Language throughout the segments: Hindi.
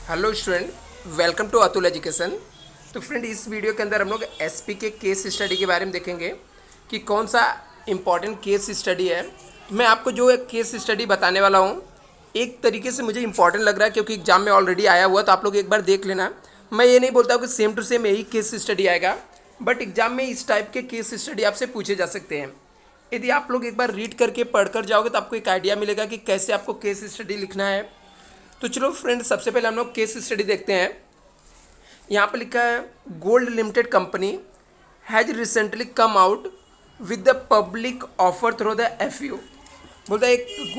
Hello student, welcome to Atul education. तो फ्रेंड, इस वीडियो के अंदर हम लोग एसपी के केस स्टडी के बारे में देखेंगे कि कौन सा इम्पॉर्टेंट केस स्टडी है। तो मैं आपको जो एक केस स्टडी बताने वाला हूँ, एक तरीके से मुझे इम्पॉर्टेंट लग रहा है क्योंकि एग्जाम में ऑलरेडी आया हुआ, तो आप लोग एक बार देख लेना। मैं ये नहीं बोलता हूँ कि सेम टू सेम यही केस स्टडी आएगा, बट एग्जाम में इस टाइप के केस स्टडी आपसे पूछे जा सकते हैं। यदि आप लोग एक बार रीड करके पढ़ कर जाओगे तो आपको एक आइडिया मिलेगा कि कैसे आपको केस स्टडी लिखना है। तो चलो फ्रेंड, सबसे पहले हम लोग केस स्टडी देखते हैं। यहाँ पर लिखा है gold limited company has recently come out with the public offer through the FU. बोलता है एक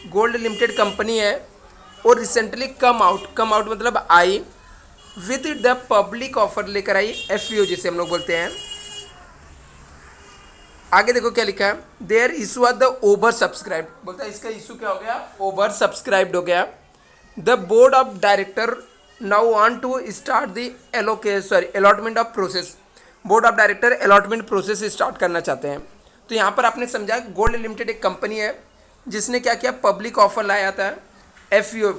गोल्ड लिमिटेड कंपनी है और रिसेंटली कम आउट मतलब आई विद द पब्लिक ऑफर, लेकर आई एफयू जिसे हम लोग बोलते हैं। आगे देखो क्या लिखा है, their issue are the over subscribe. बोलता है इसका इशू क्या हो गया, ओवर सब्सक्राइब्ड हो गया। The board of director now want to start the allotment of process। Board of director allotment process start करना चाहते हैं। तो यहाँ पर आपने समझा गोल्ड लिमिटेड एक कंपनी है जिसने क्या किया, पब्लिक ऑफर लाया था, एफयू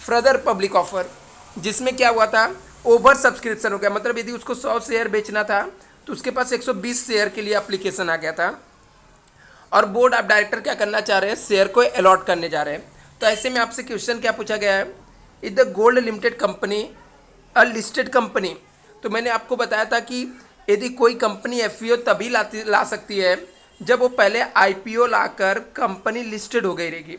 फर्दर पब्लिक ऑफर, जिसमें क्या हुआ था, ओवर सब्सक्रिप्शन हो गया। मतलब यदि उसको 100 शेयर बेचना था तो उसके पास 120 शेयर के लिए एप्लीकेशन आ गया था और बोर्ड ऑफ डायरेक्टर क्या करना चाह रहे हैं, शेयर को अलॉट करने जा रहे हैं। तो ऐसे में आपसे क्वेश्चन क्या पूछा गया है, is the gold limited company a listed company. तो मैंने आपको बताया था कि यदि कोई कंपनी एफपीओ तभी ला सकती है जब वो पहले आईपीओ लाकर कंपनी लिस्टेड हो गई रहेगी।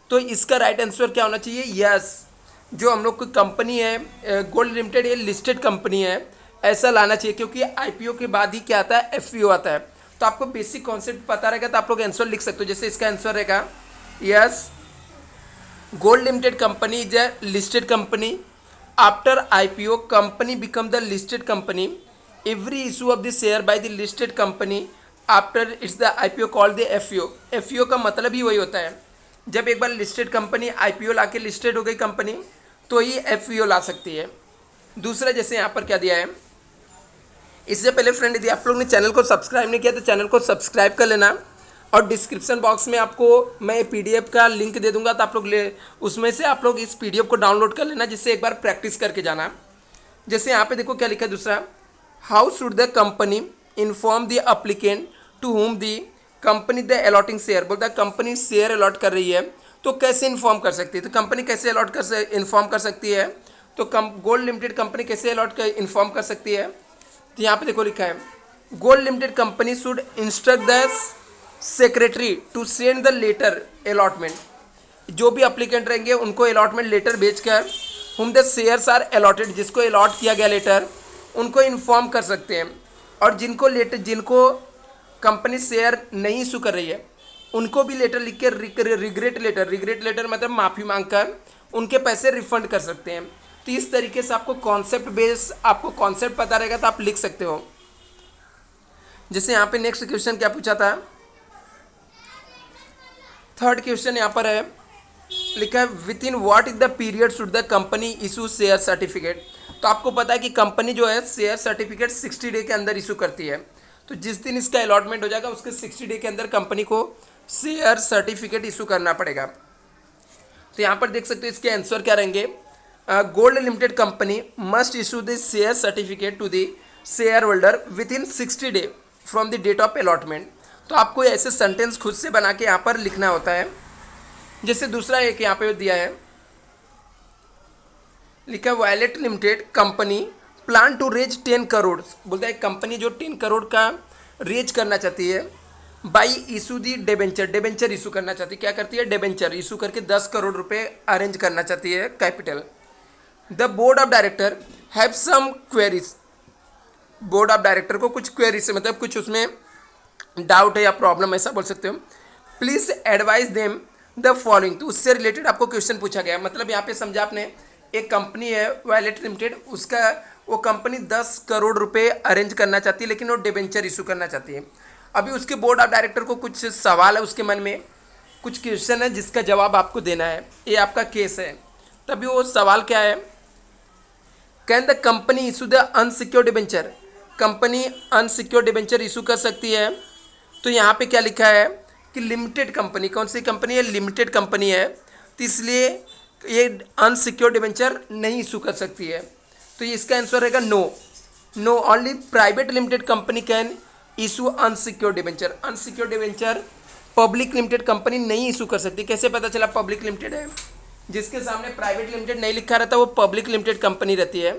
तो इसका राइट आंसर क्या होना चाहिए, यस। जो हम लोग की कंपनी है गोल्ड लिमिटेड, ये लिस्टेड कंपनी है, ऐसा लाना चाहिए क्योंकि आईपीओ के बाद ही क्या आता है, एफपीओ आता है। तो आपको बेसिक कॉन्सेप्ट पता रहेगा तो आप लोग आंसर लिख सकते हो। जैसे इसका आंसर रहेगा yes, Gold Limited company is a listed company. After IPO, company become the listed company. Every issue of the share by the listed company after it's the IPO called the FPO। FPO का मतलब ही वही होता है, जब एक बार लिस्टेड कंपनी IPO लाके लिस्टेड हो गई कंपनी तो ही FPO ला सकती है। दूसरा, जैसे यहाँ पर क्या दिया है, इससे पहले फ्रेंड यदि आप लोग ने चैनल को सब्सक्राइब नहीं किया तो चैनल को सब्सक्राइब कर लेना और डिस्क्रिप्शन बॉक्स में आपको मैं पीडीएफ का लिंक दे दूंगा, तो आप लोग उसमें से आप लोग इस पीडीएफ को डाउनलोड कर लेना, जिससे एक बार प्रैक्टिस करके जाना। जैसे यहाँ पे देखो क्या लिखा है दूसरा, how should the company inform the applicant to whom the company the allotting share. बोलता है कंपनी शेयर अलॉट कर रही है तो कैसे इन्फॉर्म कर सकती है, तो कंपनी कैसे इन्फॉर्म कर सकती है, तो गोल्ड लिमिटेड कंपनी कैसे इन्फॉर्म कर सकती है। तो यहाँ पे देखो लिखा है gold limited company should instruct the secretary to send the letter allotment. जो भी अप्लीकेंट रहेंगे उनको अलॉटमेंट लेटर भेजकर whom the shares are allotted, जिसको अलॉट किया गया लेटर, उनको इन्फॉर्म कर सकते हैं। और जिनको कंपनी शेयर नहीं इशू कर रही है उनको भी लेटर लिख के रिग्रेट लेटर मतलब माफ़ी मांगकर उनके पैसे रिफंड कर सकते हैं। तो इस तरीके से आपको कॉन्सेप्ट पता रहेगा तो आप लिख सकते हो। जैसे यहाँ पे नेक्स्ट क्वेश्चन क्या पूछा था, थर्ड क्वेश्चन यहाँ पर है, लिखा है with in what is the period should the company issue share certificate. तो आपको पता है कि कंपनी जो है शेयर सर्टिफिकेट 60 डे के अंदर इशू करती है। तो जिस दिन इसका अलॉटमेंट हो जाएगा उसके 60 डे के अंदर कंपनी को शेयर सर्टिफिकेट इशू करना पड़ेगा। तो यहाँ पर देख सकते हो इसके आंसर क्या रहेंगे, gold limited company must issue the share certificate to the share holder within 60 day from the date of allotment. तो आपको ऐसे सेंटेंस खुद से बना के यहाँ पर लिखना होता है। जैसे दूसरा एक यहाँ पे दिया है, लिखा violet limited company plan to raise 10 crore. बोलता है कंपनी जो 10 करोड़ का रेज करना चाहती है by issue the debenture issue करना चाहती है। क्या करती है, डेबेंचर इशू करके 10 करोड़ रुपए अरेंज करना चाहती है capital. The board of director have some queries. Board of director को कुछ क्वेरीज से मतलब कुछ उसमें डाउट है या प्रॉब्लम, ऐसा बोल सकते हो। Please advise them the following. तो उससे रिलेटेड आपको क्वेश्चन पूछा गया। मतलब यहाँ पे समझा आपने, एक कंपनी है वायलेट लिमिटेड, उसका वो कंपनी 10 करोड़ रुपए अरेंज करना चाहती है लेकिन वो डिबेंचर इशू करना चाहती है। अभी उसके बोर्ड ऑफ डायरेक्टर को कुछ सवाल है, उसके मन में कुछ क्वेश्चन है जिसका जवाब आपको देना है। ये आपका केस है। तभी वो सवाल क्या है, can the company issue the unsecured debenture. Company unsecured debenture issue कर सकती है। तो यहाँ पे क्या लिखा है कि लिमिटेड कंपनी, कौन सी कंपनी है, लिमिटेड कंपनी है, तो इसलिए ये अनसिक्योर्ड डिबेंचर नहीं इशू कर सकती है। तो ये इसका आंसर रहेगा no. No, only private limited company can issue unsecured debenture. Unsecured debenture public limited company नहीं इशू कर सकती। कैसे पता चला पब्लिक लिमिटेड है? जिसके सामने प्राइवेट लिमिटेड नहीं लिखा रहता वो पब्लिक लिमिटेड कंपनी रहती है।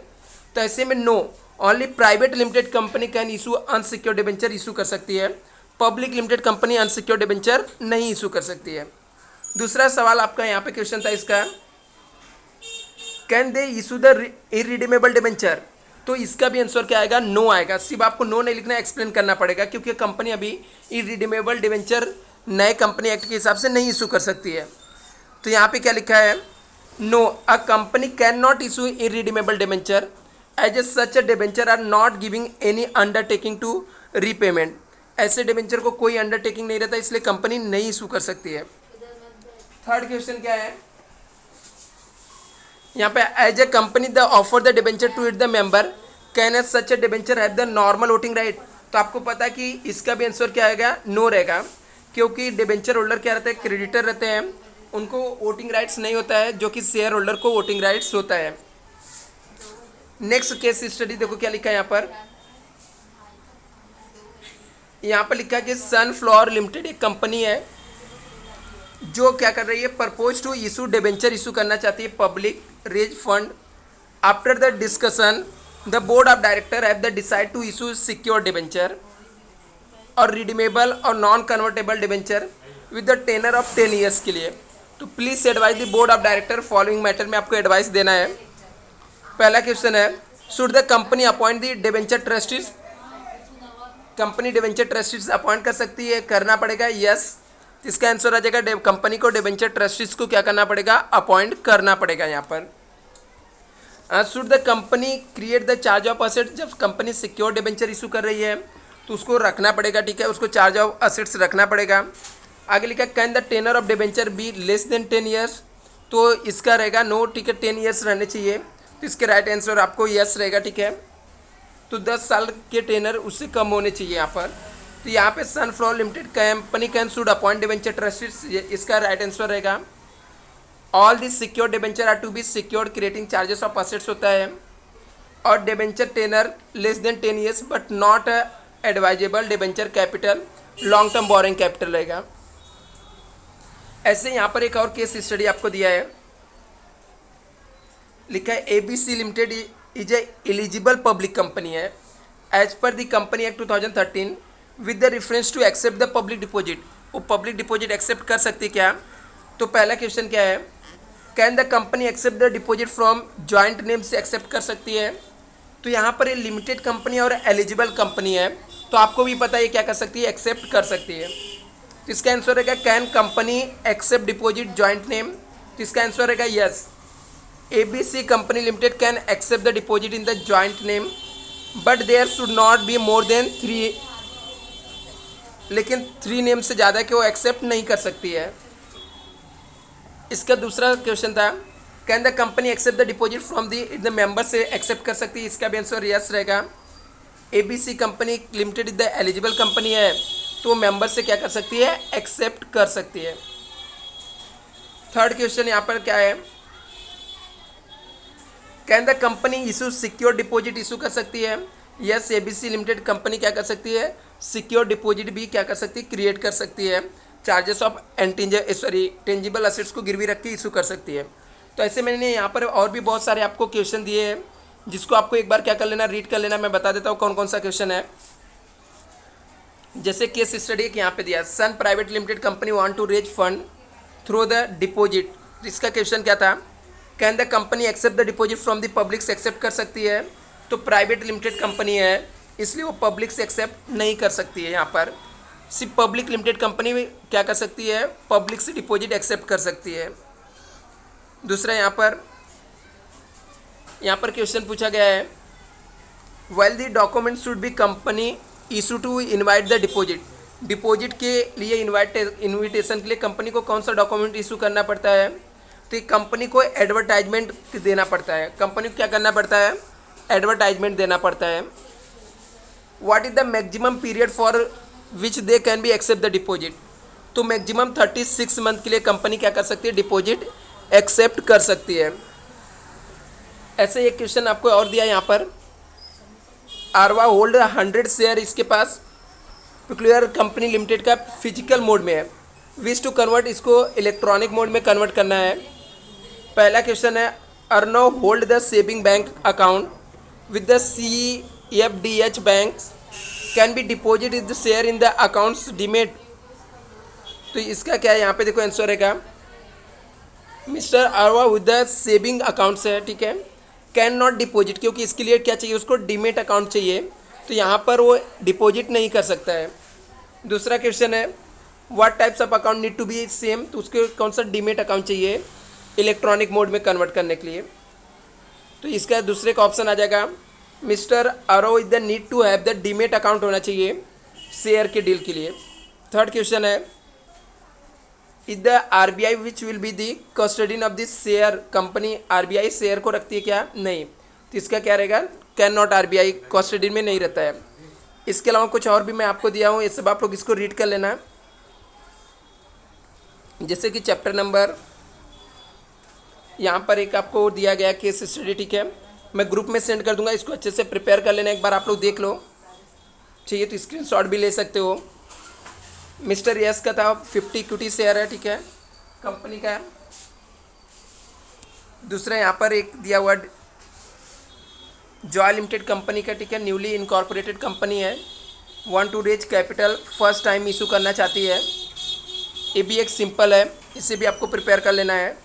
तो ऐसे में no, only private limited company can issue unsecured debenture issue कर सकती है। Public limited company unsecured debenture नहीं इशू कर सकती है। दूसरा सवाल आपका यहाँ पे क्वेश्चन था इसका, can they issue the irredeemable debenture. तो इसका भी आंसर क्या आएगा? नो आएगा। सिर्फ आपको नो नहीं लिखना, एक्सप्लेन करना पड़ेगा, क्योंकि कंपनी अभी इरिडीमेबल डिबेंचर नए कंपनी एक्ट के हिसाब से नहीं इशू कर सकती है। तो यहाँ पे क्या लिखा है? No, a company can not issue irredeemable debenture as a such a debenture are not giving any undertaking to repayment. ऐसे डिबेंचर को कोई अंडरटेकिंग नहीं रहता, इसलिए कंपनी नहीं इशू कर सकती है। थर्ड क्वेश्चन क्या है यहाँ पे? As a company the offer the debenture to it the member can as such a debenture have the normal voting right. तो आपको पता है कि इसका भी आंसर क्या आएगा? नो रहेगा, क्योंकि डिबेंचर होल्डर क्या रहते हैं? क्रेडिटर रहते हैं, उनको वोटिंग राइट्स नहीं होता है, जो कि शेयर होल्डर को वोटिंग राइट्स होता है। नेक्स्ट केस स्टडी देखो क्या लिखा है यहाँ पर। यहाँ पर लिखा है कि सनफ्लावर लिमिटेड एक कंपनी है जो क्या कर रही है? Propose to issue debenture issue करना चाहती है public raise fund. After the discussion the board of director have the decide to issue secure debenture और रिडीमेबल और non convertible debenture with the tenor of 10 years के लिए। तो please advise the board of director following matter में आपको एडवाइस देना है। पहला क्वेश्चन है, should the company appoint the debenture trustees. Company debenture trustees appoint कर सकती है, करना पड़ेगा, यस। इसका आंसर आ जाएगा कंपनी को डिबेंचर ट्रस्टीज को क्या करना पड़ेगा? अपॉइंट करना पड़ेगा। यहाँ पर should the company create the charge of asset. जब कंपनी सिक्योर डिबेंचर इशू कर रही है तो उसको रखना पड़ेगा, ठीक है, उसको चार्ज ऑफ असेट्स रखना पड़ेगा। आगे लिखा can the tenor of debenture be less than 10 years. तो इसका रहेगा नो, ठीक है, 10 ईयर्स रहने चाहिए। तो इसके राइट आंसर आपको यस रहेगा, ठीक है। तो 10 साल के टेनर उससे कम होने चाहिए यहाँ पर। तो यहाँ पे sunflower limited company can should appoint debenture trustees, इसका राइट आंसर रहेगा all this secure debenture are to be secured creating charges of assets होता है, और debenture tenor less than 10 years but not advisable debenture capital long term borrowing capital रहेगा। ऐसे यहाँ पर एक और केस स्टडी आपको दिया है, लिखा है ABC limited is a eligible public company है as per the company act 2013 with the reference to accept the public deposit. वो पब्लिक डिपॉजिट एक्सेप्ट कर सकती है क्या? तो पहला क्वेश्चन क्या है, can the company accept the deposit from joint name से एक्सेप्ट कर सकती है। तो यहाँ पर ये लिमिटेड कंपनी और एलिजिबल कंपनी है, तो आपको भी पता है क्या कर सकती है? एक्सेप्ट कर सकती है। तो इसका आंसर रहेगा can company accept deposit joint name. तो इसका आंसर रहेगा yes. ABC company limited can accept the deposit in the joint name but there should not be more than 3, लेकिन 3 नेम से ज़्यादा के वो एक्सेप्ट नहीं कर सकती है। इसका दूसरा क्वेश्चन था can the company accept the deposit from the member से एक्सेप्ट कर सकती है। इसका भी आंसर यस रहेगा। ABC company limited the eligible company है, तो मेंबर से क्या कर सकती है? एक्सेप्ट कर सकती है। थर्ड क्वेश्चन यहाँ पर क्या है, can the company issue secure deposit issue कर सकती है। यस, ABC लिमिटेड कंपनी क्या कर सकती है? सिक्योर डिपॉजिट भी क्या कर सकती है? क्रिएट कर सकती है। चार्जेस ऑफ टेंजिबल असेट्स को गिरवी रख के इशू कर सकती है। तो ऐसे मैंने यहाँ पर और भी बहुत सारे आपको क्वेश्चन दिए हैं, जिसको आपको एक बार क्या कर लेना, रीड कर लेना। मैं बता देता हूँ कौन कौन सा क्वेश्चन है। जैसे केस स्टडी एक यहाँ पे दिया, Sun private limited company want to raise fund through the deposit. इसका क्वेश्चन क्या था? Can the company accept the deposit from the public से एक्सेप्ट कर सकती है। तो प्राइवेट लिमिटेड कंपनी है, इसलिए वो पब्लिक से एक्सेप्ट नहीं कर सकती है। यहाँ पर सिर्फ पब्लिक लिमिटेड कंपनी में क्या कर सकती है? पब्लिक से डिपॉजिट एक्सेप्ट कर सकती है। दूसरा यहाँ पर क्वेश्चन पूछा गया है, well the document should be company issue to invite the deposit. Deposit के लिए इन्विटेशन के लिए कंपनी को कौन सा डॉक्यूमेंट इशू करना पड़ता है? तो कंपनी को एडवर्टाइजमेंट देना पड़ता है। कंपनी को क्या करना पड़ता है? एडवर्टाइजमेंट देना पड़ता है। What is the maximum period for which they can be accept the deposit. तो मैक्सिमम 36 मंथ के लिए कंपनी क्या कर सकती है? डिपॉजिट एक्सेप्ट कर सकती है। ऐसे एक क्वेश्चन आपको और दिया यहाँ पर, आरवा होल्ड 100 शेयर इसके पास, पेक्यूलियर कंपनी लिमिटेड का फिजिकल मोड में है, विश टू कन्वर्ट, इसको इलेक्ट्रॉनिक मोड में कन्वर्ट करना है। पहला क्वेश्चन है, Arnav hold the saving bank account with the CFDH bank can be deposit is the share in the accounts demat. तो इसका क्या है, यहाँ पे देखो आंसर रहेगा, mister Aarva with the saving account से है, ठीक है, कैन नॉट डिपॉजिट, क्योंकि इसके लिए क्या चाहिए, उसको डीमेट अकाउंट चाहिए, तो यहाँ पर वो डिपॉजिट नहीं कर सकता है। दूसरा क्वेश्चन है, what types of account need to be same, तो उसके कौन सा डीमेट अकाउंट चाहिए इलेक्ट्रॉनिक मोड में कन्वर्ट करने के लिए। तो इसका दूसरे का ऑप्शन आ जाएगा, mister RO is the need to have the demat account होना चाहिए शेयर के डील के लिए। थर्ड क्वेश्चन है, is the RBI which will be the custodian of this share, company RBI share को रखती है क्या, नहीं, तो इसका क्या रहेगा, कैन नॉट, RBI कस्टडियन में नहीं रहता है। इसके अलावा कुछ और भी मैं आपको दिया हूँ, ये सब आप लोग इसको रीड कर लेना, जैसे कि चैप्टर नंबर यहाँ पर एक आपको दिया गया केस स्टडी, ठीक है, मैं ग्रुप में सेंड कर दूंगा, इसको अच्छे से प्रिपेयर कर लेना, एक बार आप लोग देख लो, चाहिए तो स्क्रीनशॉट भी ले सकते हो। मिस्टर यस का था 50 इक्विटी शेयर है, ठीक है, कंपनी का। दूसरा यहाँ पर एक दिया हुआ जॉय लिमिटेड कंपनी का, ठीक है, न्यूली इनकॉर्पोरेटेड कंपनी है, want to raise capital, first time issue करना चाहती है, ये भी एक सिंपल है, इसे भी आपको प्रिपेयर कर लेना है।